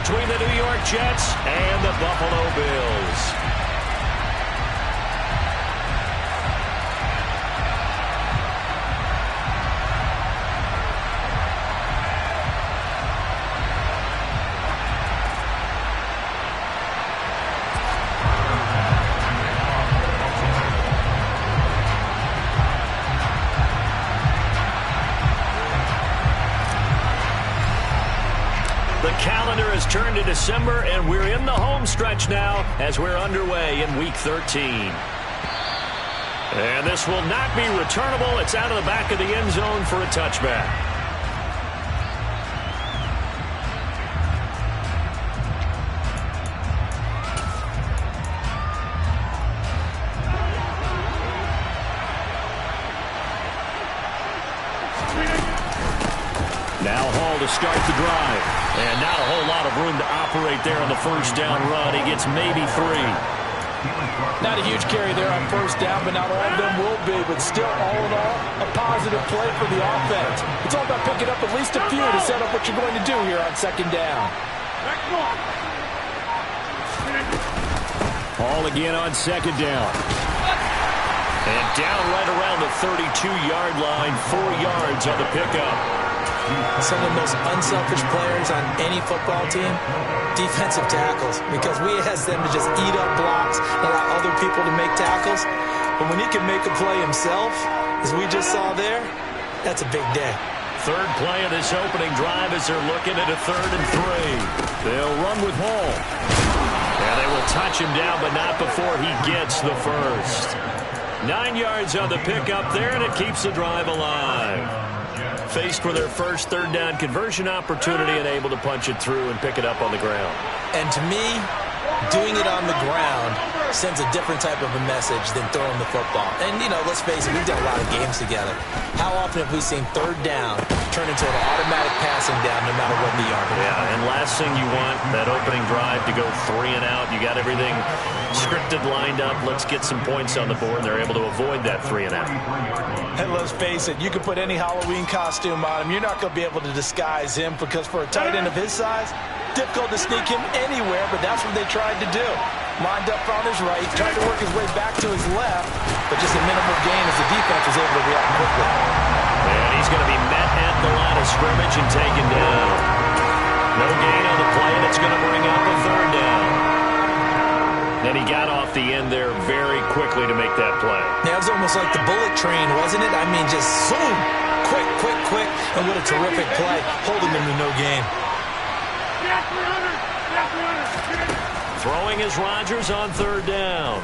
between the New York Jets and the Buffalo Bills. The calendar has turned to December, and we're in the home stretch now as we're underway in Week 13. And this will not be returnable. It's out of the back of the end zone for a touchback. Now Hall to start the drive. And not a whole lot of room to operate there on the first down run. He gets maybe 3. Not a huge carry there on first down, but not all of them will be. But still, all in all, a positive play for the offense. It's all about picking up at least a few to set up what you're going to do here on second down. Hall again on second down. And down right around the 32-yard line, 4 yards on the pickup. Some of the most unselfish players on any football team, defensive tackles, because we ask them to just eat up blocks and allow other people to make tackles. But when he can make a play himself, as we just saw there, that's a big day. Third play of this opening drive as they're looking at a 3rd and 3. They'll run with Hall. And they will touch him down, but not before he gets the first. 9 yards on the pickup there, and it keeps the drive alive. Faced with their first third down conversion opportunity and able to punch it through and pick it up on the ground. And to me, doing it on the ground sends a different type of a message than throwing the football. And, you know, let's face it, we've done a lot of games together. How often have we seen third down turn into an automatic passing down no matter what the yard is? Yeah, and last thing you want, that opening drive to go 3 and out. You got everything scripted, lined up. Let's get some points on the board. They're able to avoid that 3 and out. And let's face it, you can put any Halloween costume on him. You're not going to be able to disguise him because for a tight end of his size, difficult to sneak him anywhere, but that's what they tried to do. Lined up on his right, tried to work his way back to his left, but just a minimal gain as the defense was able to react quickly. And he's going to be met at the line of scrimmage and taken down. No gain on the play, and it's going to bring up a 3rd down. Then he got off the end there very quickly to make that play. Yeah, it was almost like the bullet train, wasn't it? I mean, just zoom, quick, quick, quick, and what a terrific play, holding them to no gain. Throwing is Rodgers on 3rd down.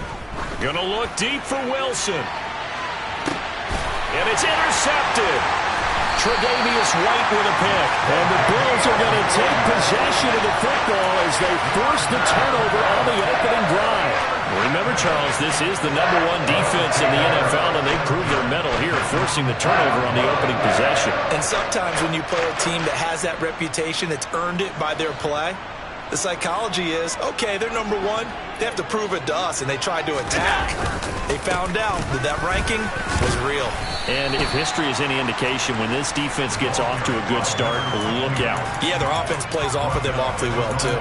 Going to look deep for Wilson. And it's intercepted. Tre'Davious White with a pick. And the Bills are going to take possession of the football as they force the turnover on the opening drive. Remember, Charles, this is the #1 defense in the NFL, and they prove their mettle here, forcing the turnover on the opening possession. And sometimes when you play a team that has that reputation, that's earned it by their play, the psychology is, okay, they're #1. They have to prove it to us, and they tried to attack. They found out that that ranking was real. And if history is any indication, when this defense gets off to a good start, look out. Yeah, their offense plays off of them awfully well, too.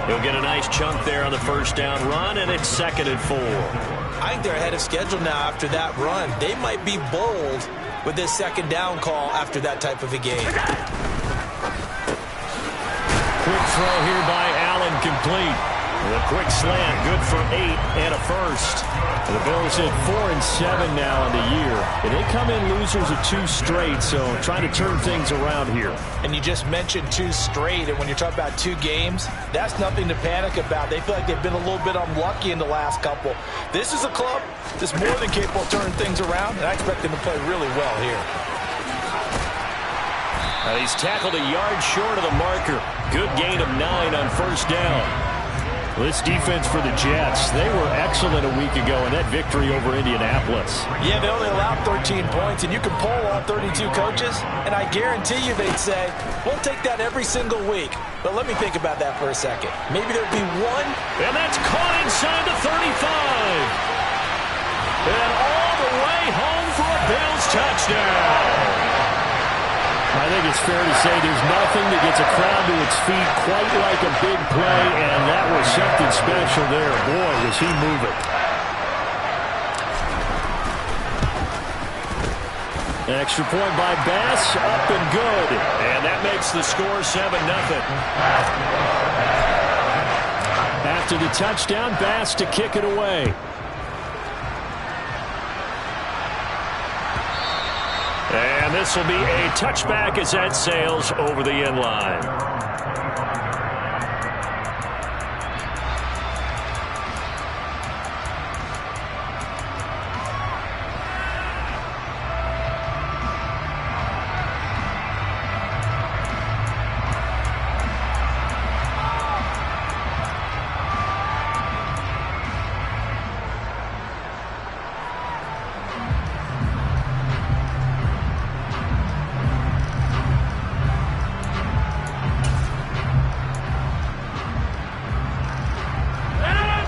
He'll get a nice chunk there on the first down run, and it's 2nd and 4. I think they're ahead of schedule now after that run. They might be bold with this 2nd down call after that type of a game. Quick throw here by Allen, complete. The quick slant, good for 8 and a first. The Bills at 4-7 now in the year. And they come in losers of 2 straight, so trying to turn things around here. And you just mentioned 2 straight, and when you're talking about 2 games, that's nothing to panic about. They feel like they've been a little bit unlucky in the last couple. This is a club that's more than capable of turning things around, and I expect them to play really well here. He's tackled a yard short of the marker. Good gain of 9 on first down. This defense for the Jets, they were excellent a week ago in that victory over Indianapolis. Yeah, they only allowed 13 points, and you can poll all 32 coaches, and I guarantee you they'd say, we'll take that every single week. But let me think about that for a second. Maybe there'd be one. And that's caught inside the 35. And all the way home for a Bills touchdown. I think it's fair to say there's nothing that gets a crowd to its feet quite like a big play, and that was something special there. Boy, was he moving. Extra point by Bass, up and good. And that makes the score 7-0. After the touchdown, Bass to kick it away. And this will be a touchback as that sails over the end line.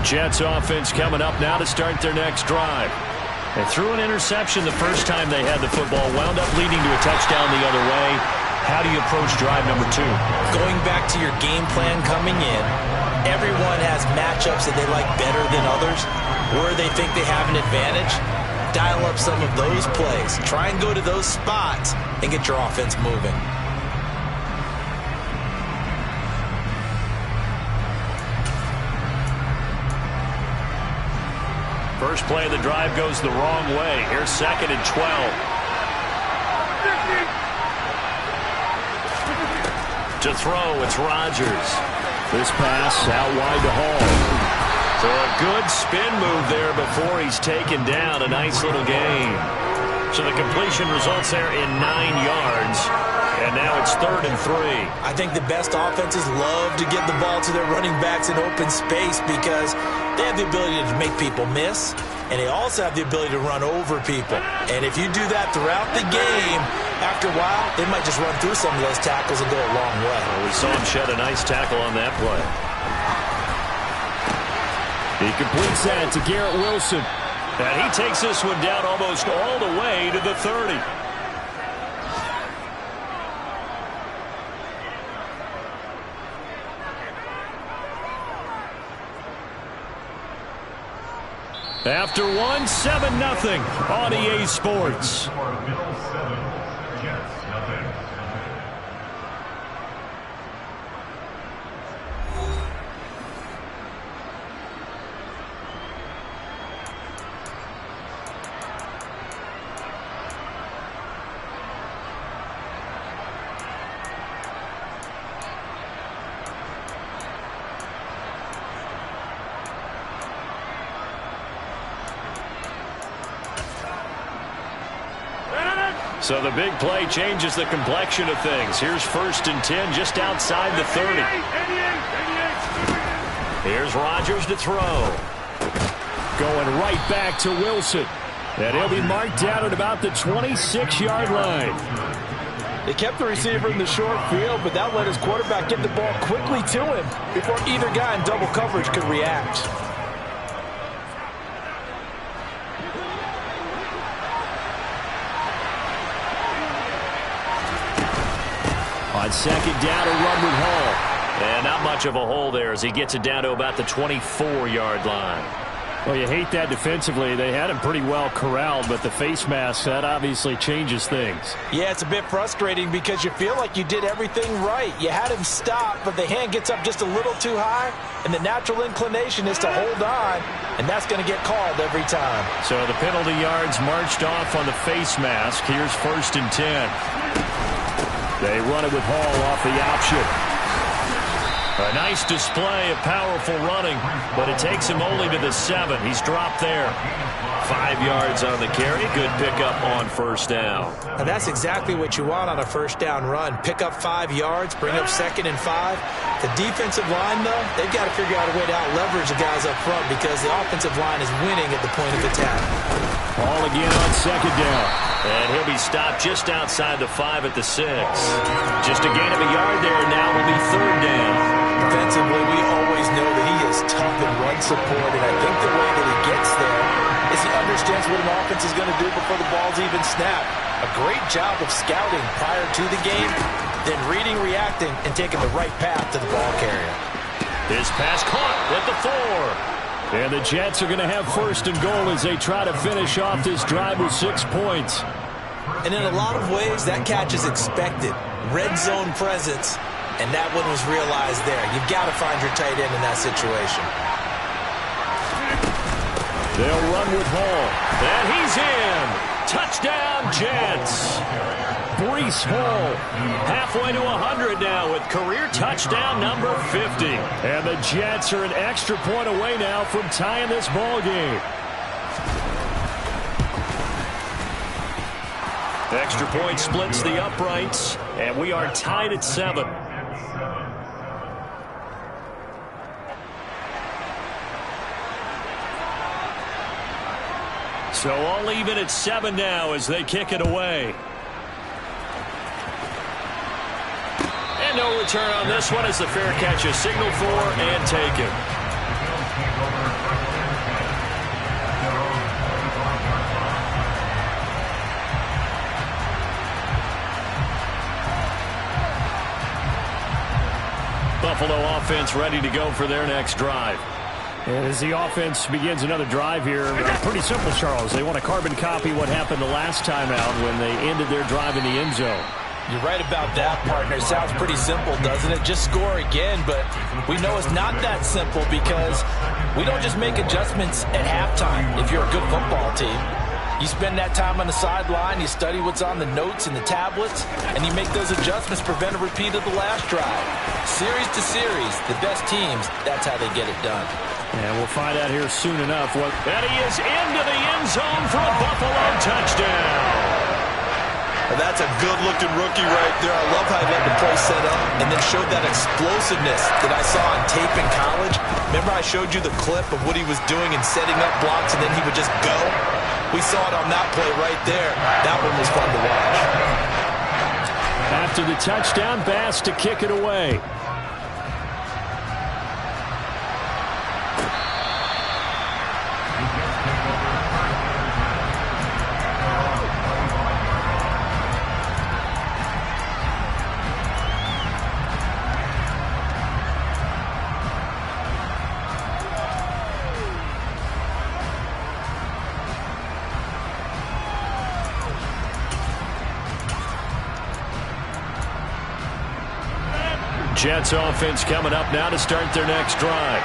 Jets offense coming up now to start their next drive. They threw an interception the first time they had the football, wound up leading to a touchdown the other way. How do you approach drive number 2? Going back to your game plan coming in, everyone has matchups that they like better than others, where they think they have an advantage. Dial up some of those plays. Try and go to those spots and get your offense moving. First play of the drive goes the wrong way. Here's 2nd and 12. To throw, it's Rodgers. This pass out wide to Hall. So a good spin move there before he's taken down. A nice little gain. So the completion results there in 9 yards. And now it's 3rd and 3. I think the best offenses love to give the ball to their running backs in open space because they have the ability to make people miss, and they also have the ability to run over people. And if you do that throughout the game, after a while, they might just run through some of those tackles and go a long way. Well, we saw him shed a nice tackle on that play. He completes that to Garrett Wilson. And he takes this one down almost all the way to the 30. After one, 7-0 on EA Sports. So the big play changes the complexion of things. Here's 1st and 10 just outside the 30. Here's Rodgers to throw. Going right back to Wilson. And he'll be marked down at about the 26-yard line. They kept the receiver in the short field, but that let his quarterback get the ball quickly to him before either guy in double coverage could react. On 2nd down, a run with Hall. And not much of a hole there as he gets it down to about the 24-yard line. Well, you hate that defensively. They had him pretty well corralled, but the face mask, that obviously changes things. Yeah, it's a bit frustrating because you feel like you did everything right. You had him stop, but the hand gets up just a little too high, and the natural inclination is to hold on, and that's going to get called every time. So the penalty yards marched off on the face mask. Here's 1st and 10. They run it with Hall off the option. A nice display of powerful running, but it takes him only to the 7. He's dropped there. 5 yards on the carry. Good pickup on 1st down. And that's exactly what you want on a 1st down run. Pick up 5 yards, bring up 2nd and 5. The defensive line, though, they've got to figure out a way to out-leverage the guys up front because the offensive line is winning at the point of attack. Ball again on 2nd down. And he'll be stopped just outside the 5 at the 6. Just a gain of a yard there, and now will be 3rd down. Defensively, we always know that he is tough in run support, and I think the way that he gets there is he understands what an offense is going to do before the ball's even snapped. A great job of scouting prior to the game, then reading, reacting, and taking the right path to the ball carrier. His pass caught at the 4. And the Jets are going to have first and goal as they try to finish off this drive with 6 points. And in a lot of ways, that catch is expected. Red zone presence, and that one was realized there. You've got to find your tight end in that situation. They'll run with Hall. And he's in. Touchdown, Jets. Breece Hall halfway to 100 now with career touchdown number 50. And the Jets are an extra point away now from tying this ball game. Extra point splits the uprights, and we are tied at 7. So all even at 7 now as they kick it away. And no return on this one as the fair catch is signaled for and taken. Buffalo offense ready to go for their next drive. And as the offense begins another drive here, pretty simple, Charles. They want to carbon copy what happened the last time out when they ended their drive in the end zone. You're right about that, partner. Sounds pretty simple, doesn't it? Just score again, but we know it's not that simple because we don't just make adjustments at halftime if you're a good football team. You spend that time on the sideline, you study what's on the notes and the tablets, and you make those adjustments, prevent a repeat of the last drive. Series to series, the best teams, that's how they get it done. And we'll find out here soon enough what... And he is into the end zone for a Buffalo touchdown. Well, that's a good-looking rookie right there. I love how he let the play set up and then showed that explosiveness that I saw on tape in college. Remember I showed you the clip of what he was doing and setting up blocks, and then he would just go? We saw it on that play right there. That one was fun to watch. After the touchdown, Bass to kick it away. Jets offense coming up now to start their next drive.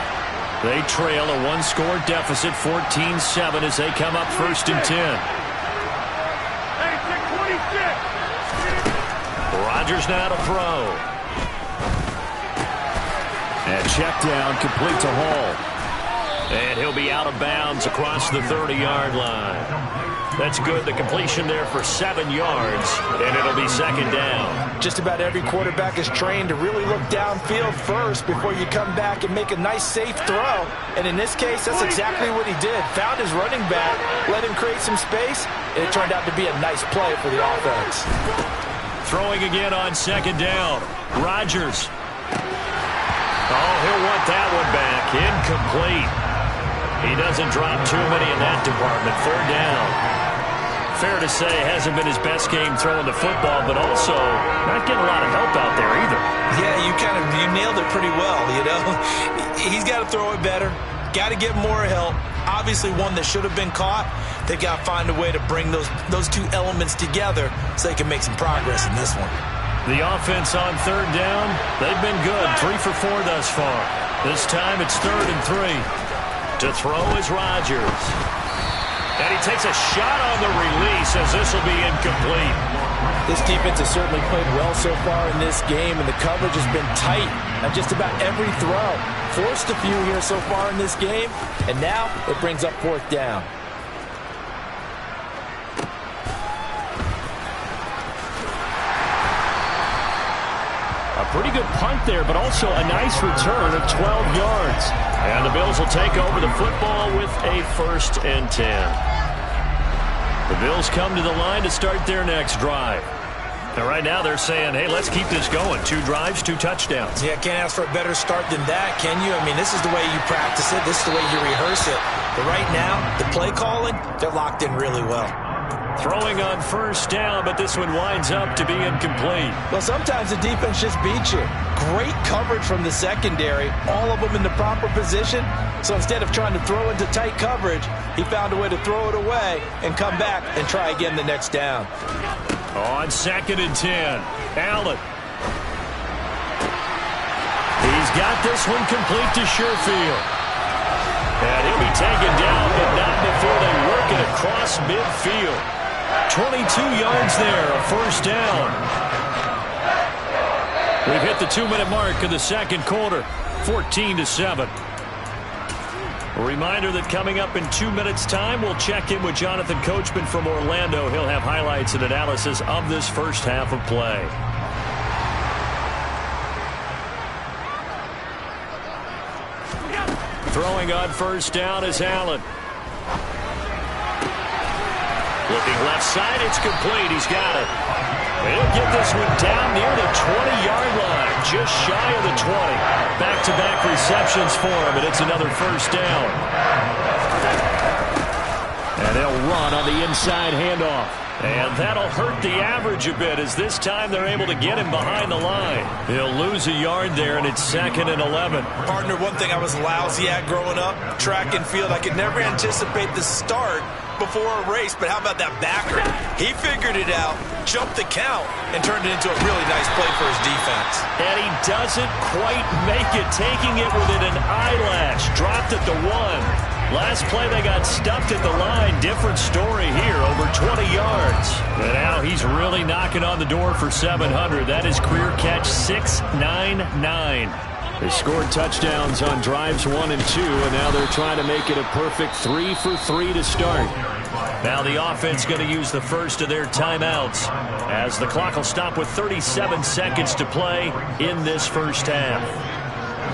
They trail a one-score deficit, 14-7, as they come up first and 10. Rodgers now to throw. And check down, complete to Hall. And he'll be out of bounds across the 30-yard line. That's good. The completion there for 7 yards, and it'll be second down. Just about every quarterback is trained to really look downfield first before you come back and make a nice, safe throw. And in this case, that's exactly what he did. Found his running back, let him create some space, and it turned out to be a nice play for the offense. Throwing again on second down. Rodgers. Oh, he'll want that one back. Incomplete. He doesn't drop too many in that department. Third down. Fair to say, hasn't been his best game throwing the football, but also not getting a lot of help out there either. Yeah, you nailed it pretty well, you know. He's got to throw it better. Got to get more help. Obviously one that should have been caught. They've got to find a way to bring those two elements together so they can make some progress in this one. The offense on third down, they've been good. 3 for 4 thus far. This time it's 3rd and 3. To throw is Rodgers. And he takes a shot on the release as this will be incomplete. This defense has certainly played well so far in this game, and the coverage has been tight on just about every throw. Forced a few here so far in this game, and now it brings up 4th down. A pretty good punt there, but also a nice return of 12 yards. And the Bills will take over the football with a 1st and 10. The Bills come to the line to start their next drive. And right now they're saying, hey, let's keep this going. 2 drives, 2 touchdowns. Yeah, can't ask for a better start than that, can you? I mean, this is the way you practice it. This is the way you rehearse it. But right now, the play calling, they're locked in really well. Throwing on first down, but this one winds up to be incomplete. Well, sometimes the defense just beats you. Great coverage from the secondary, all of them in the proper position. So instead of trying to throw into tight coverage, he found a way to throw it away and come back and try again the next down. On 2nd and 10, Allen. He's got this one complete to Sherfield. And he'll be taken down, but not before they work it across midfield. 22 yards there, a first down. We've hit the 2-minute mark of the second quarter, 14-7. A reminder that coming up in 2 minutes' time, we'll check in with Jonathan Coachman from Orlando. He'll have highlights and analysis of this first half of play. Throwing on first down is Allen. Looking left side, it's complete. He's got it. He'll get this one down near the 20-yard line, just shy of the 20. Back-to-back receptions for him, and it's another first down. And they'll run on the inside handoff. And that'll hurt the average a bit, as this time they're able to get him behind the line. He'll lose a yard there, and it's 2nd and 11. Partner, one thing I was lousy at growing up, track and field, I could never anticipate the start before a race, but how about that backer? He figured it out, jumped the count, and turned it into a really nice play for his defense. And he doesn't quite make it, taking it within an eyelash. Dropped at the 1. Last play they got stuffed at the line. Different story here, over 20 yards. And now he's really knocking on the door for 700. That is career catch 699. They scored touchdowns on drives 1 and 2, and now they're trying to make it a perfect 3 for 3 to start. Now the offense going to use the first of their timeouts, as the clock will stop with 37 seconds to play in this first half.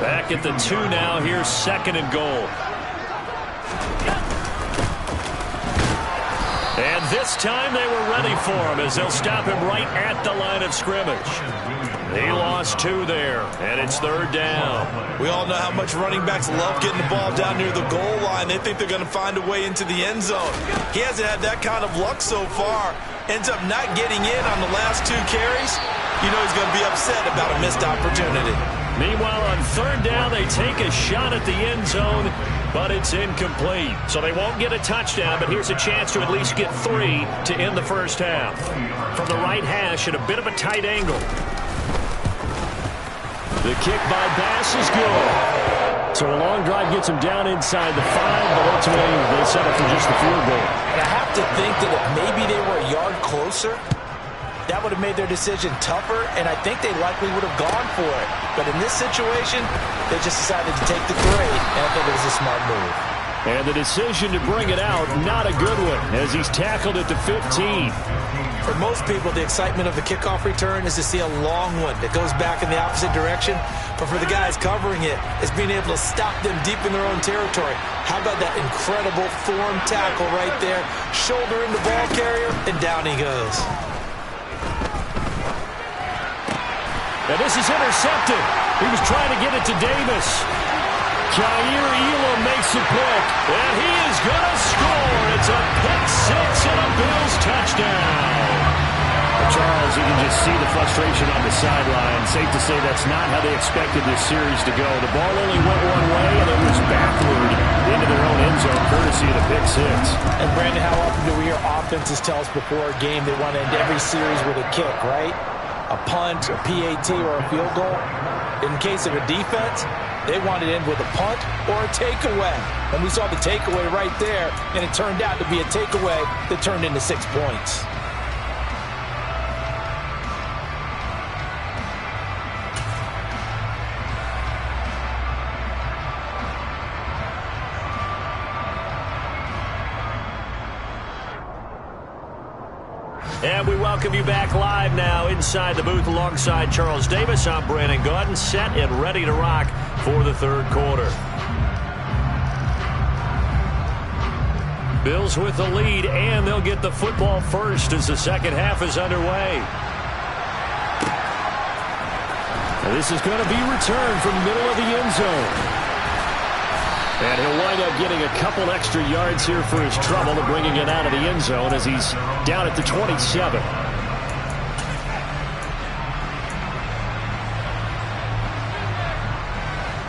Back at the 2 now. Here's 2nd and goal. And this time they were ready for him, as they'll stop him right at the line of scrimmage. He lost 2 there, and it's 3rd down. We all know how much running backs love getting the ball down near the goal line. They think they're going to find a way into the end zone. He hasn't had that kind of luck so far. Ends up not getting in on the last 2 carries. You know he's going to be upset about a missed opportunity. Meanwhile, on 3rd down, they take a shot at the end zone, but it's incomplete. So they won't get a touchdown, but here's a chance to at least get 3 to end the first half. From the right hash at a bit of a tight angle. The kick by Bass is good. So a long drive gets him down inside the 5, but ultimately they settle for just the field goal. And I have to think that if maybe they were a yard closer, that would have made their decision tougher, and I think they likely would have gone for it. But in this situation, they just decided to take the 3, and I think it was a smart move. And the decision to bring it out, not a good one, as he's tackled at the 15. For most people, the excitement of the kickoff return is to see a long one that goes back in the opposite direction. But for the guys covering it, it's being able to stop them deep in their own territory. How about that incredible form tackle right there? Shoulder in the ball carrier, and down he goes. And this is intercepted. He was trying to get it to Davis. Jair Elam makes a pick, and he is going to score. It's a pick 6 and a Bills touchdown. Charles, you can just see the frustration on the sideline. Safe to say that's not how they expected this series to go. The ball only went one way, and it was backward into their own end zone, courtesy of the pick 6. And Brandon, how often do we hear offenses tell us before a game they want to end every series with a kick, right? A punt, a PAT, or a field goal. In case of a defense, they want to end with a punt or a takeaway. And we saw the takeaway right there, and it turned out to be a takeaway that turned into 6 points. And we welcome you back live now inside the booth alongside Charles Davis. I'm Brandon Gaudin, set and ready to rock for the 3rd quarter. Bills with the lead, and they'll get the football first as the second half is underway. And this is going to be returned from the middle of the end zone. And he'll wind up getting a couple extra yards here for his trouble and bringing it out of the end zone as he's down at the 27.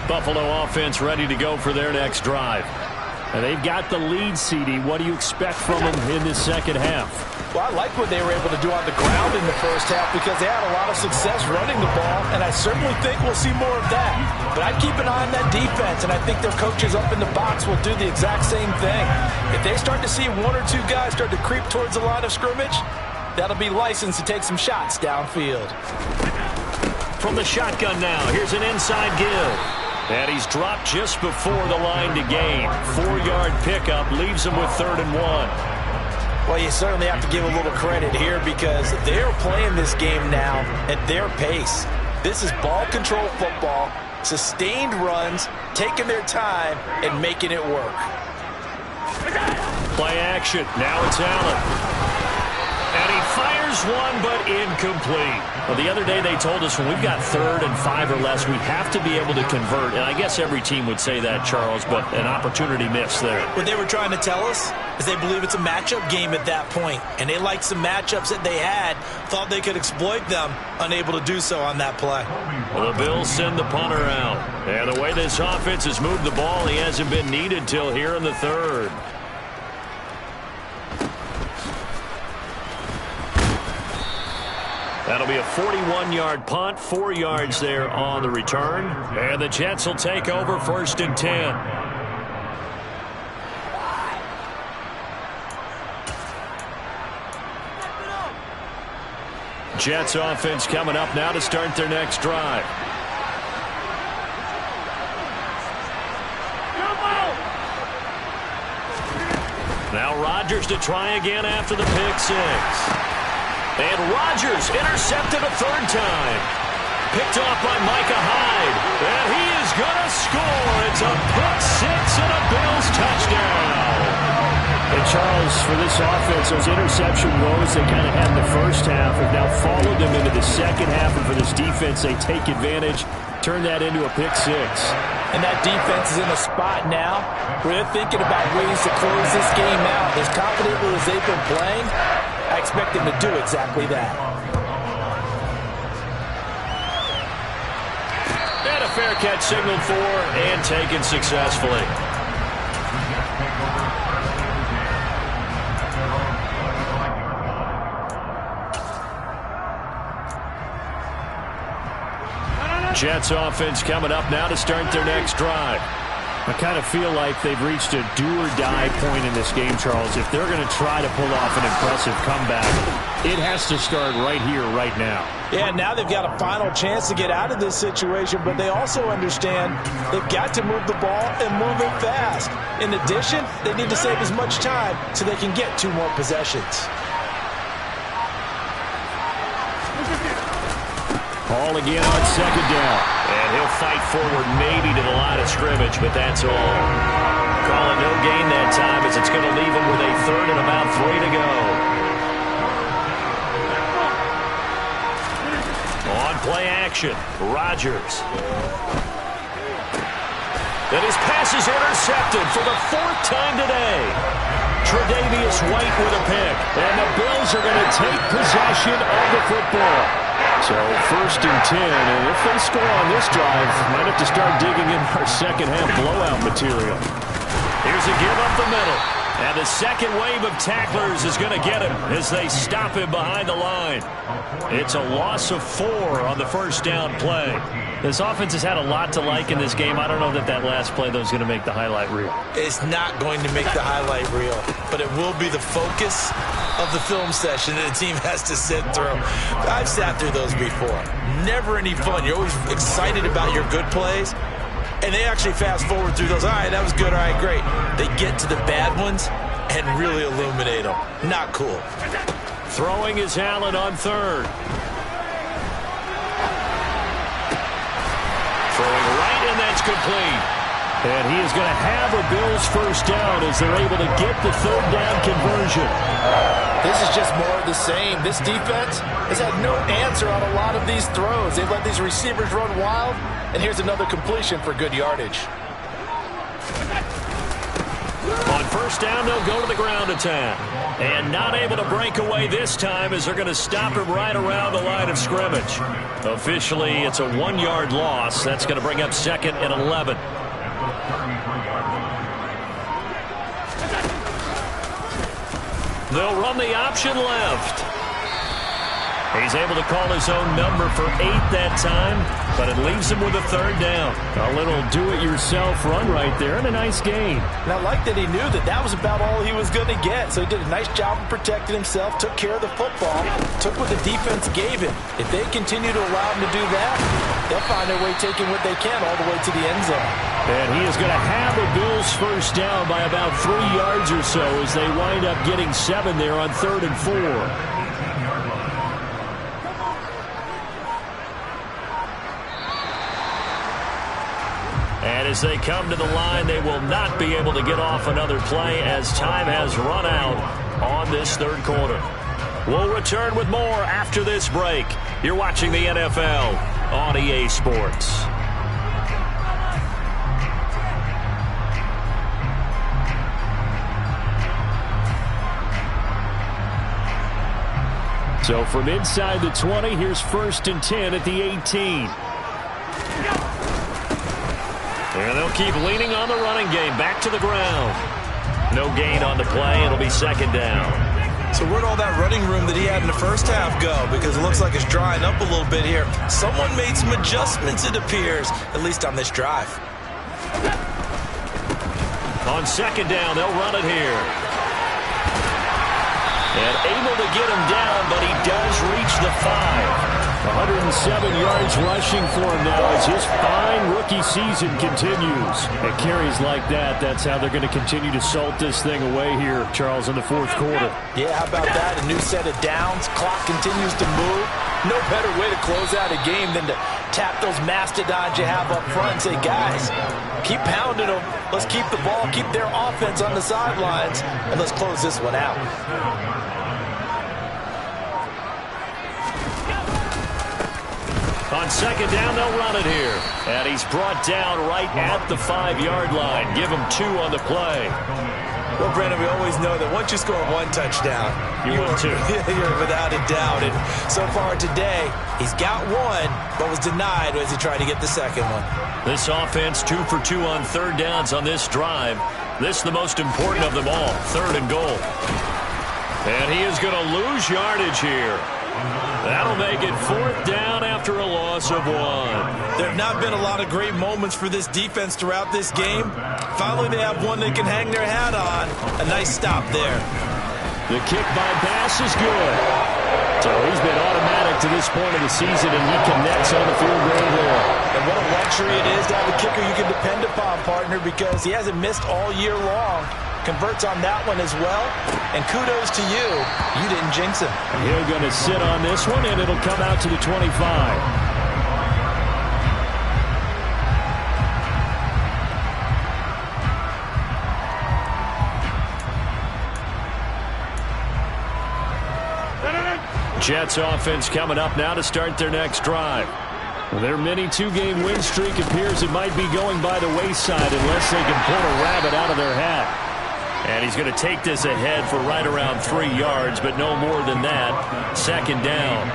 Buffalo offense ready to go for their next drive. And they've got the lead, CD. What do you expect from them in this second half? Well, I like what they were able to do on the ground in the first half because they had a lot of success running the ball, and I certainly think we'll see more of that. But I'd keep an eye on that defense, and I think their coaches up in the box will do the exact same thing. If they start to see one or two guys start to creep towards the line of scrimmage, that'll be licensed to take some shots downfield. From the shotgun now, here's an inside give. And he's dropped just before the line to gain. 4-yard pickup leaves him with 3rd and 1. Well, you certainly have to give a little credit here because they're playing this game now at their pace. This is ball control football, sustained runs, taking their time, and making it work. Play action. Now it's Allen. And he fires one, but incomplete. Well, the other day they told us when we've got 3rd and 5 or less, we have to be able to convert. And I guess every team would say that, Charles, but an opportunity missed there. What they were trying to tell us is they believe it's a matchup game at that point. And they liked some matchups that they had, thought they could exploit them, unable to do so on that play. Well, the Bills send the punter out. And the way this offense has moved the ball, he hasn't been needed till here in the 3rd. That'll be a 41-yard punt, 4 yards there on the return. And the Jets will take over 1st and 10. Jets offense coming up now to start their next drive. Now Rodgers to try again after the pick 6. And Rodgers intercepted a 3rd time. Picked off by Micah Hyde. And he is going to score. It's a pick 6 and a Bills touchdown. And Charles, for this offense, those interception woes they kind of had in the first half have now followed them into the second half. And for this defense, they take advantage, turn that into a pick 6. And that defense is in a spot now where they're thinking about ways to close this game out. As confidently as they've been playing, I expect them to do exactly that. And a fair catch signaled for and taken successfully. Jets offense coming up now to start their next drive. I kind of feel like they've reached a do-or-die point in this game, Charles. If they're going to try to pull off an impressive comeback, it has to start right here, right now. Yeah, now they've got a final chance to get out of this situation, but they also understand they've got to move the ball and move it fast. In addition, they need to save as much time so they can get 2 more possessions. Ball again on 2nd down. And he'll fight forward maybe to the line of scrimmage, but that's all. Calling no gain that time as it's going to leave him with a 3rd and about 3 to go. On play action, Rodgers. Then his pass is intercepted for the 4th time today. Tre'Davious White with a pick. And the Bills are going to take possession of the football. So 1st and 10, and if they score on this drive, might have to start digging in our second half blowout material. Here's a give up the middle. And the second wave of tacklers is going to get him as they stop him behind the line. It's a loss of 4 on the 1st down play. This offense has had a lot to like in this game. I don't know that that last play, though, is going to make the highlight reel. It's not going to make the highlight reel, but it will be the focus of the film session that the team has to sit through. I've sat through those before. Never any fun. You're always excited about your good plays, and they actually fast forward through those. All right, that was good. All right, great. They get to the bad ones and really illuminate them. Not cool. Throwing is Allen on 3rd. Throwing right, and that's complete. And he is going to have a Bills first down as they're able to get the third down conversion. This is just more of the same. This defense has had no answer on a lot of these throws. They've let these receivers run wild, and here's another completion for good yardage. On first down, they'll go to the ground attack. And not able to break away this time as they're going to stop him right around the line of scrimmage. Officially, it's a 1-yard loss. That's going to bring up 2nd and 11. They'll run the option left. He's able to call his own number for 8 that time, but it leaves him with a third down. A little do-it-yourself run right there and a nice gain. And I like that he knew that was about all he was going to get. So he did a nice job of protecting himself, took care of the football, took what the defense gave him. If they continue to allow him to do that, they'll find their way taking what they can all the way to the end zone. And he is going to have a Bills first down by about 3 yards or so as they wind up getting 7 there on 3rd and 4. And as they come to the line, they will not be able to get off another play as time has run out on this third quarter. We'll return with more after this break. You're watching the NFL on EA Sports. So from inside the 20, here's 1st and 10 at the 18. And they'll keep leaning on the running game. Back to the ground. No gain on the play. It'll be 2nd down. So where'd all that running room that he had in the first half go? Because it looks like it's drying up a little bit here. Someone made some adjustments, it appears, at least on this drive. On 2nd down, they'll run it here. And able to get him down, but he does reach the 5. 107 yards rushing for him now as his fine rookie season continues. And carries like that, that's how they're going to continue to salt this thing away here, Charles, in the 4th quarter. Yeah, how about that? A new set of downs. Clock continues to move. No better way to close out a game than to tap those mastodons you have up front and say, guys, keep pounding them. Let's keep the ball, keep their offense on the sidelines, and let's close this one out. On 2nd down, they'll run it here. And he's brought down right at the 5-yard line. Give him 2 on the play. Well, Brandon, we always know that once you score 1 touchdown, you're without a doubt. And so far today, he's got 1, but was denied as he tried to get the second one. This offense 2 for 2 on 3rd downs on this drive. This the most important of them all, 3rd and goal. And he is going to lose yardage here. That'll make it 4th down after a loss of 1. There have not been a lot of great moments for this defense throughout this game. Finally, they have one they can hang their hat on. A nice stop there. The kick by Bass is good. So he's been automatic to this point of the season, and he connects on the field goal there. And what a luxury it is to have a kicker you can depend upon, partner, because he hasn't missed all year long. Converts on that one as well. And kudos to you. You didn't jinx him. He's going to sit on this one, and it'll come out to the 25. Jets offense coming up now to start their next drive. Their mini 2-game win streak appears it might be going by the wayside unless they can pull a rabbit out of their hat. And he's going to take this ahead for right around 3 yards, but no more than that. 2nd down.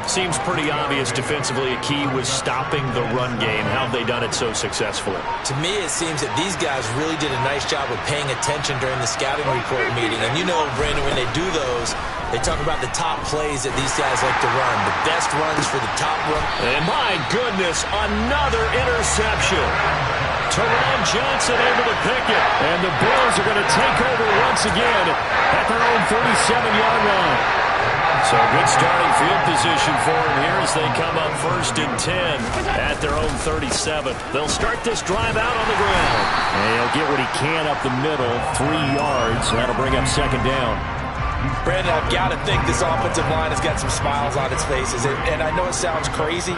Seems pretty obvious defensively a key was stopping the run game. How have they done it so successfully? To me, it seems that these guys really did a nice job of paying attention during the scouting report meeting. And you know, Brandon, when they do those, they talk about the top plays that these guys like to run, the best runs for the top run. And my goodness, another interception. Teron Johnson able to pick it. And the Bills are going to take over once again at their own 37-yard line. So good starting field position for him here as they come up 1st and 10 at their own 37. They'll start this drive out on the ground. And he'll get what he can up the middle, 3 yards. That'll bring up 2nd down. Brandon, I've got to think this offensive line has got some smiles on its faces. And I know it sounds crazy,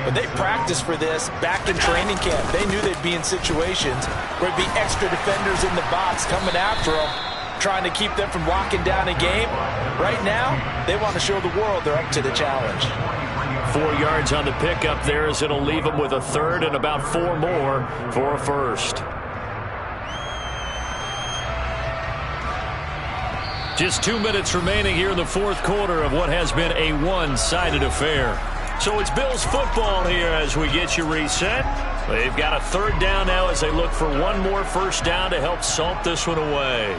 But they practiced for this back in training camp. They knew they'd be in situations where there'd be extra defenders in the box coming after them, trying to keep them from locking down a game. Right now, they want to show the world they're up to the challenge. 4 yards on the pickup there as it'll leave them with a third and about 4 more for a first. Just 2 minutes remaining here in the fourth quarter of what has been a one-sided affair. So it's Bills football here as we get you reset. They've got a third down now as they look for one more first down to help salt this one away.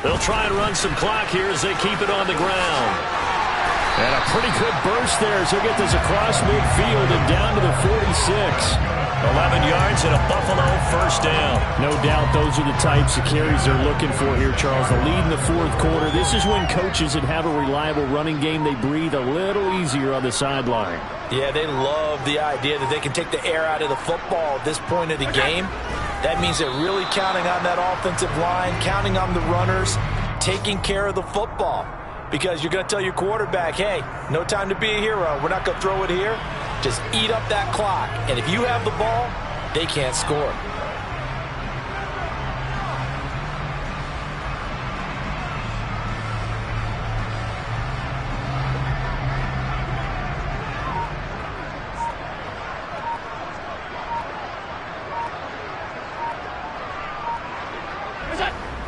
They'll try and run some clock here as they keep it on the ground. And a pretty good burst there as he'll get this across midfield and down to the 46. 11 yards and a Buffalo first down. No doubt those are the types of carries they're looking for here, Charles. The lead in the fourth quarter. This is when coaches that have a reliable running game, they breathe a little easier on the sideline. Yeah, they love the idea that they can take the air out of the football at this point of the game. That means they're really counting on that offensive line, counting on the runners, taking care of the football. Because you're going to tell your quarterback, hey, no time to be a hero. We're not going to throw it here. Just eat up that clock. And if you have the ball, they can't score.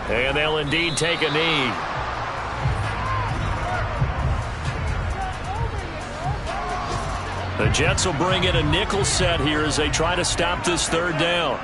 And they'll indeed take a knee. The Jets will bring in a nickel set here as they try to stop this third down.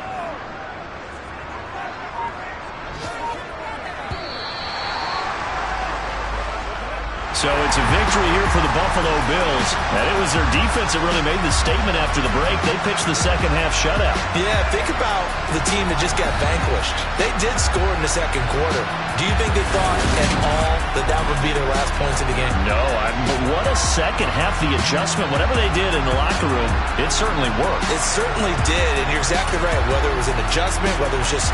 So it's a victory here for the Buffalo Bills. And it was their defense that really made the statement after the break. They pitched the second half shutout. Yeah, think about the team that just got vanquished. They did score in the second quarter. Do you think they thought at all that that would be their last points of the game? No, but what a second half. The adjustment, whatever they did in the locker room, it certainly worked. It certainly did, and you're exactly right. Whether it was an adjustment, whether it was just...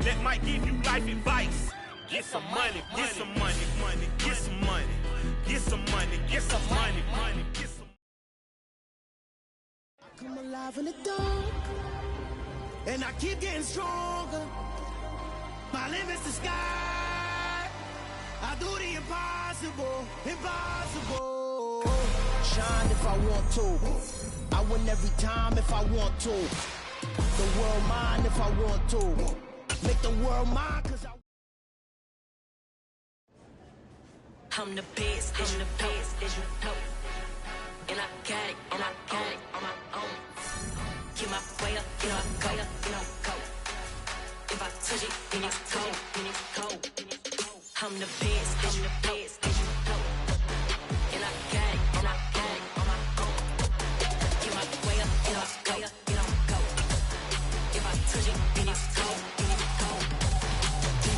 That might give you life advice. Get some money, get some money, get some money, get some money, get some money, get some. I come alive in the dark, and I keep getting stronger. My limit's the sky. I do the impossible, impossible. Shine if I want to. I win every time if I want to. The world mine if I want to. Make the world mine cause I'm the best, I'm the best, as you know. And I got it, and I got it on my own. Get my way up, you know I go, you know go. If I touch it, then it's cold, then it's cold. I'm the best, I'm the best, as you know. And I got it, and I got it on my own. Get my way up, you know I go, you know go. If I touch it, then it's cold, then it's cold.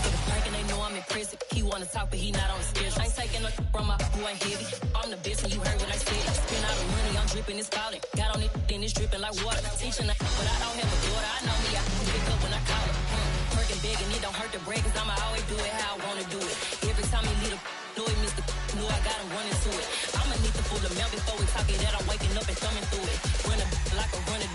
For the prank and they know I'm in prison. He wanna talk, but he not on the schedule. I ain't taking no from my who ain't heavy. I'm the best, and you heard what I said. Spend all the money, I'm dripping, it's falling. Got on it, then it's dripping like water. Teaching, but I don't have a daughter. I know me, I can pick up when I call it. Working big, and it don't hurt to break, cause I'ma always do it how I wanna do it. Every time he lead a know it, Mr. Knew I got him running to it. I'ma need to pull the mail before we talk it that I'm waking up and thumbing through it. Run a like a runner.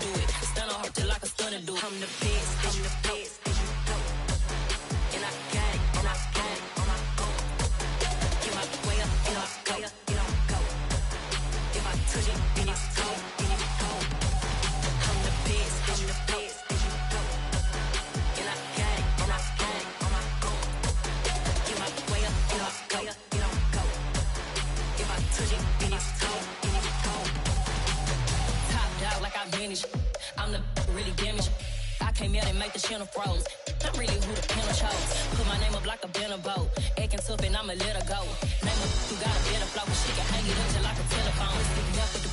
I'm the really damaged. I came out and make the channel froze. I'm really who the panel chose. Put my name up like a banner boat. Acting tough and I'ma let her go. Name her who got a better flow. She can hang it up just like a telephone. Stick me up with the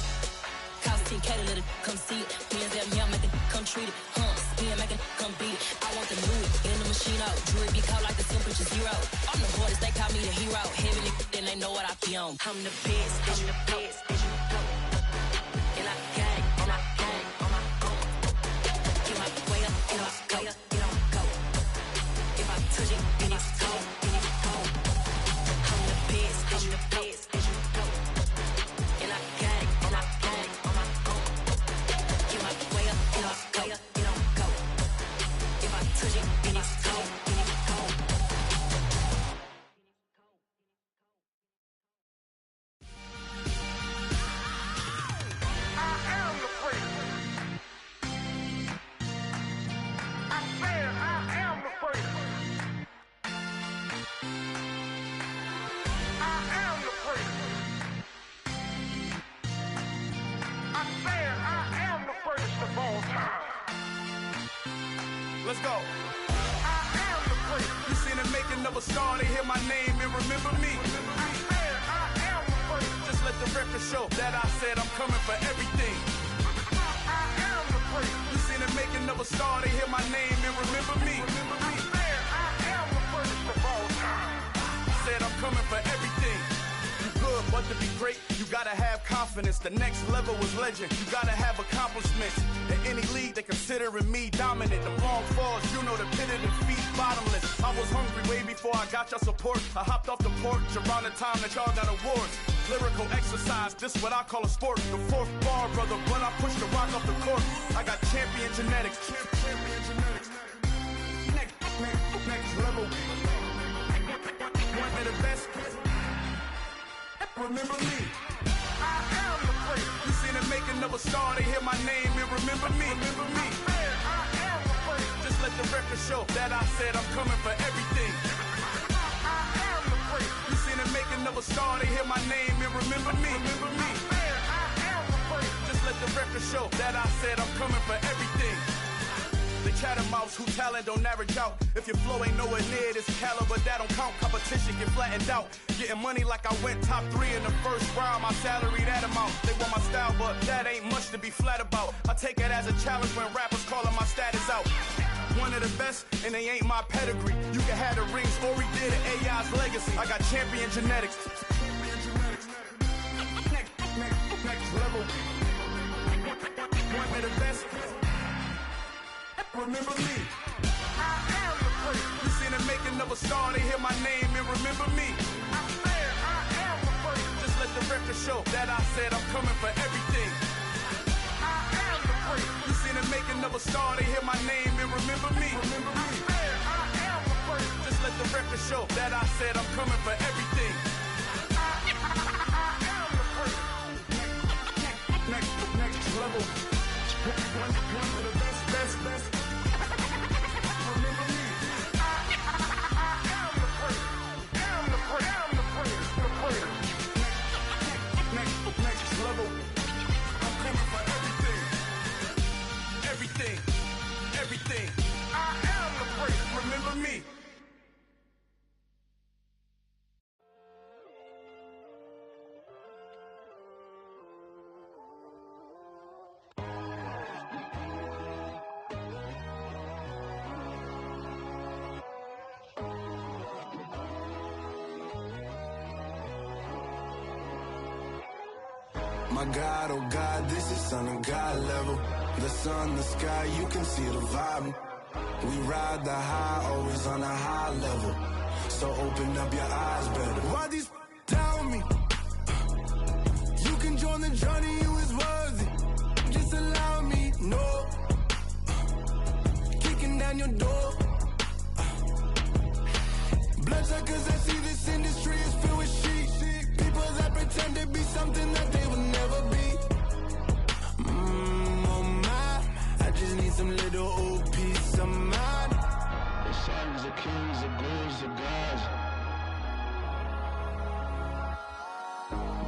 cost 10K to let it come see it. Me and them young make it come treat it. Spin make it come beat it. I want the new in the machine out. Jewelry be caught like the temperature zero. I'm the hardest, they call me the hero. Heavenly, then they know what I be on. I'm the best, I'm the best, as you know. And I got it on my own, on my own. Get my way up, get my way up, get on go. If I touch it, then it's cold, then it's cold. I'm the best, as you know. And I got it on my own, on my own. Get my way up, get my way up, get on go. If I touch it, then it's cold, then it's cold. Let's go. I am the prince. You seen the making of a star, they hear my name and remember me. I am the prince. Just let the record show that I said I'm coming for everything. I am the prince. You seen the making of a star, they hear my name and remember me. I am the prince of all time. Said I'm coming for everything. Good, but to be great, you gotta have confidence. The next level was legend. You gotta have accomplishments. In any league, they considering me dominant. The long falls, you know the pit of defeat, bottomless. I was hungry way before I got your support. I hopped off the porch around the time that y'all got awards. Lyrical exercise, this what I call a sport. The fourth bar, brother, when I push the rock off the court. I got champion genetics. Champion genetics. Next level. One of the best. Remember me. I am the prince. You seen the making of a star, they hear my name and remember me. Remember me. I am the prince. Just let the record show that I said I'm coming for everything. I am the prince. You seen the making of a star, they hear my name and remember me. Remember me. I am the prince. Just let the record show that I said I'm coming for everything. The chattermouths who talent don't average out. If your flow ain't nowhere near this caliber, that don't count. Competition get flattened out. Getting money like I went top 3 in the first round. My salary that amount. They want my style, but that ain't much to be flat about. I take it as a challenge when rappers calling my status out. One of the best, and they ain't my pedigree. You can have the rings, or we did it, AI's legacy. I got champion genetics. Next level. One of the best. Remember me. I am the prince. You seen the making of a star, they hear my name and remember me. I am the prince. Just let the record show that I said I'm coming for everything. I am the prince. You seen the making of a star, they hear my name and remember me. Remember me. I am the prince. Just let the record show that I said I'm coming for everything. I am the prince. Next level. One of the best. Remember me. I am the prince. I'm the prince. The prince. Next level. I'm coming for everything. Everything. I am the prince. Remember me. My God, oh God, this is Son of God level. The sun, the sky, you can see the vibe. We ride the high, always on a high level. So open up your eyes better. Why these tell me? You can join the journey, you is worthy. Just allow me, no. Kicking down your door. Bloodsuckers, I see this industry is filled with sheep. People that pretend to be something that they will never be. Oh my, I just need some little old peace of mind. The sons of kings, the ghouls, the gods.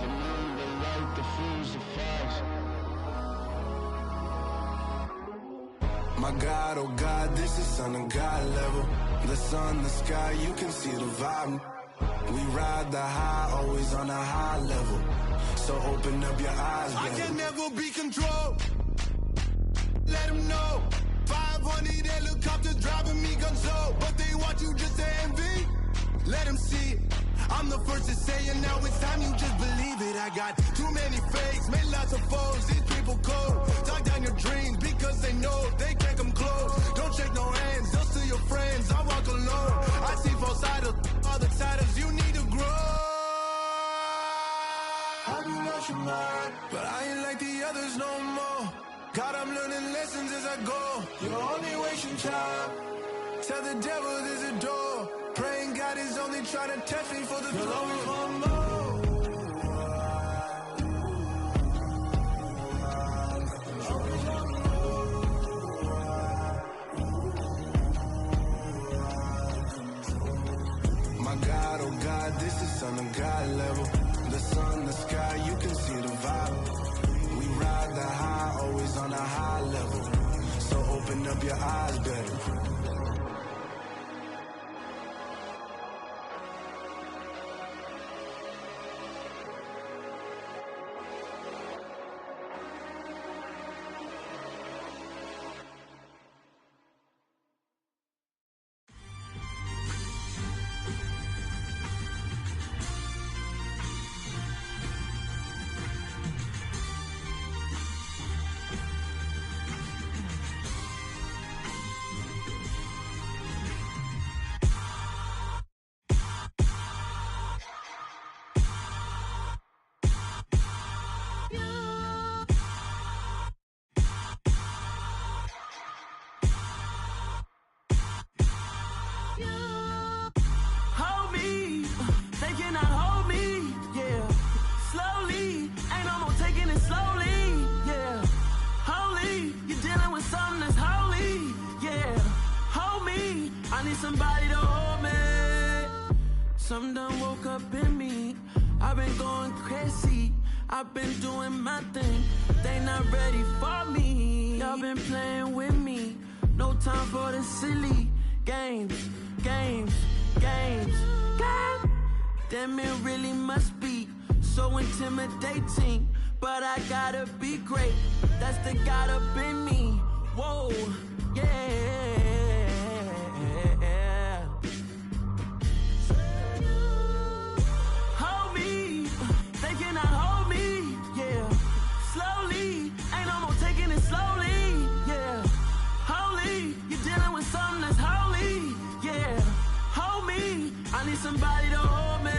The moon, the light, the fools, the facts. My God, oh God, this is Son of God level. The sun, the sky, you can see the vibe. We ride the high, always on a high level. So open up your eyes, baby. I can never be controlled. Let them know. 500 helicopters driving me gonzo. But they want you just to envy. Let them see it. I'm the first to say it, now it's time you just believe it. I got too many fakes, made lots of foes. These people cold. Talk down your dreams because they know they can't come close. Don't shake no hands, they'll steal your friends. I walk alone. I see false idols, other titles. You need to grow. Have you lost your mind? But I ain't like the others no more. God, I'm learning lessons as I go. You're only wasting time. Tell the devil there's a door. Praying God is only trying to test me for the glory for more. My God, oh God, this is Son of God level. The sun, the sky, you can see the vibe. We ride the high, always on a high level. So open up your eyes, baby. Somebody to hold me. Some done woke up in me. I've been going crazy. I've been doing my thing. They not ready for me. Y'all been playing with me. No time for the silly games. Damn, it really must be so intimidating. But I gotta be great. That's the God up in me. Whoa, yeah. Somebody to hold me.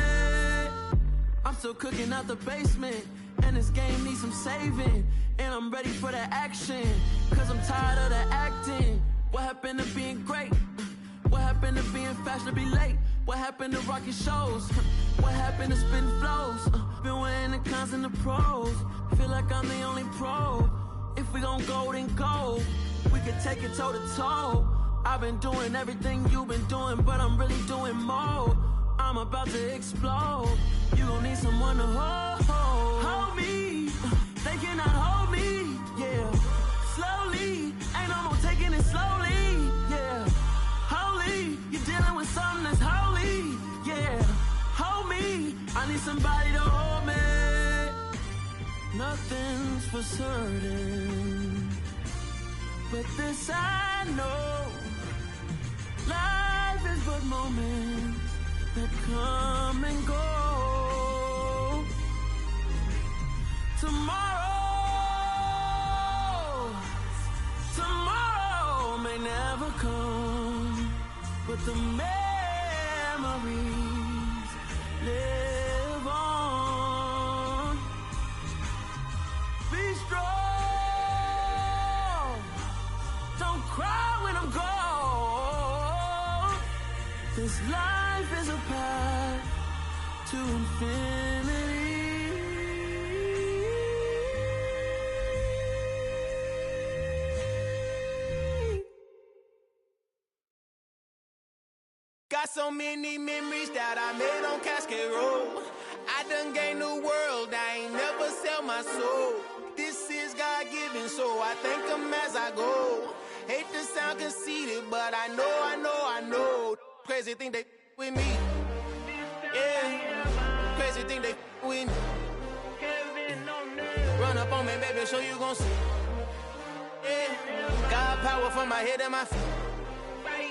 I'm still cooking out the basement, and this game needs some saving. And I'm ready for the action, cause I'm tired of the acting. What happened to being great? What happened to being fashionably late? What happened to rocking shows? What happened to spitting flows? Been wearing the cons and the pros. Feel like I'm the only pro. If we gon' go, then go. We could take it toe to toe. I've been doing everything you've been doing, but I'm really doing more. I'm about to explode. You gon' need someone to hold me. They cannot hold me, yeah. Slowly, ain't no more taking it slowly, yeah. Holy, you're dealing with something that's holy, yeah. Hold me, I need somebody to hold me. Nothing's for certain, but this I know. Life is but moments that come and go. Tomorrow may never come, but the memories live on. Be strong, don't cry when I'm gone. This life is a path to infinity. Got so many memories that I made on Cascade Road. I done gained the world, I ain't never sell my soul. This is God-given, so I thank him as I go. Hate to sound conceited, but I know. Crazy thing they with me. Yeah, crazy thing they with me. Run up on me, baby, so you gon' see. Yeah, got power from my head and my feet.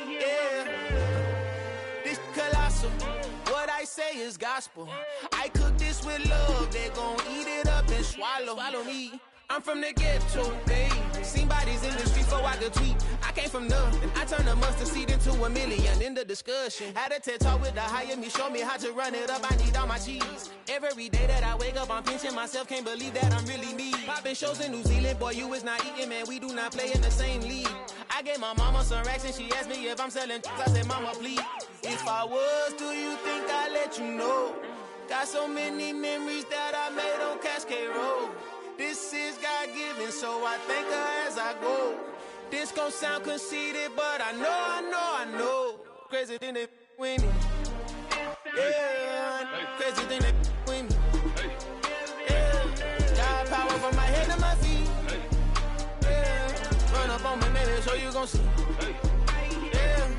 Yeah, this colossal. What I say is gospel. I cook this with love, they gon' eat it up and swallow me. I'm from the ghetto, baby. Seen bodies in the street before I could tweet. I came from nothing. I turned a mustard seed into a million in the discussion. Had a TED talk with the higher me, show me how to run it up. I need all my cheese. Every day that I wake up, I'm pinching myself. Can't believe that I'm really me. Popping shows in New Zealand, boy, you is not eating, man. We do not play in the same league. I gave my mama some racks and she asked me if I'm selling. I said, mama, please. If I was, do you think I'd let you know? Got so many memories that I made on Cascade Road. This is God-given, so I thank her as I go. This gon' sound conceited, but I know. Crazy thing they with me. Yeah, crazy thing they with me. Yeah, got power from my head to my feet. Yeah, run up on me, baby, so you gon' see. Yeah.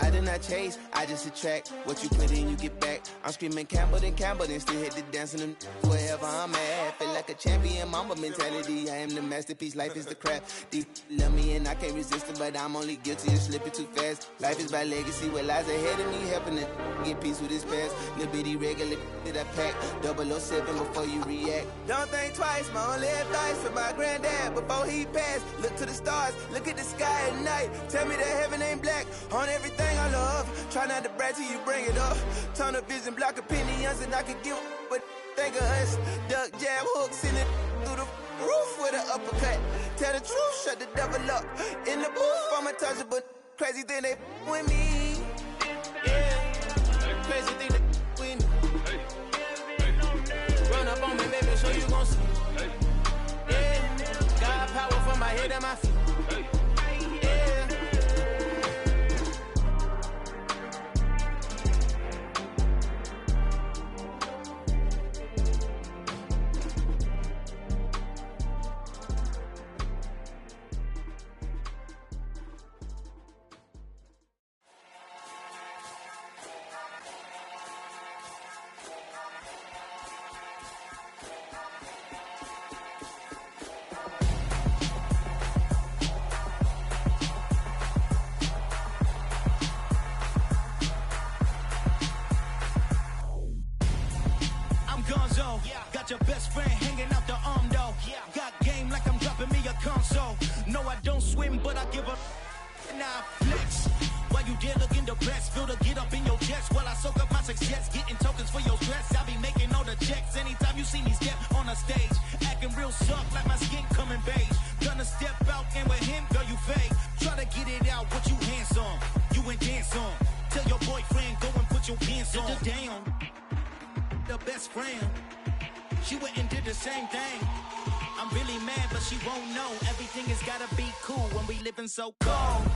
I did not chase, I just attract. What you put in, you get back. I'm screaming Campbell, then still hit the dance and them wherever I'm at. Feel like a champion, mama mentality. I am the masterpiece, life is the crap. Deep love me and I can't resist it, but I'm only guilty of slipping too fast. Life is by legacy, what lies ahead of me, helping to get peace with his past. Little bitty regular that I pack, 007 before you react. Don't think twice, my only advice for my granddad before he passed. Look to the stars, look at the sky at night. Tell me that heaven ain't black on everything I love. Try not to brag till you bring it up. Tunnel vision, block opinions, and I could give but think of us. Duck jab hooks in it through the roof with an uppercut. Tell the truth, shut the devil up. In the booth, I'm untouchable. Crazy thing they with me. Yeah, crazy thing they with me. Run up on me, baby, so you gon' see. Yeah, got power from my head and my feet. Got your best friend hanging out the arm though. Got game like I'm dropping me a console. No, I don't swim, but I give a now flex. While you there looking the best, feel to get up in your chest while I soak up my success, getting tokens for your stress. I be making all the checks anytime you see me step on a stage, acting real soft like my skin coming beige. Gonna step out and with him, girl, you fake. Try to get it out, what you hands on, you ain't dance on. Tell your boyfriend go and put your pants on. Down, the best friend. She went and did the same thing. I'm really mad, but she won't know. Everything has gotta be cool when we living so cold.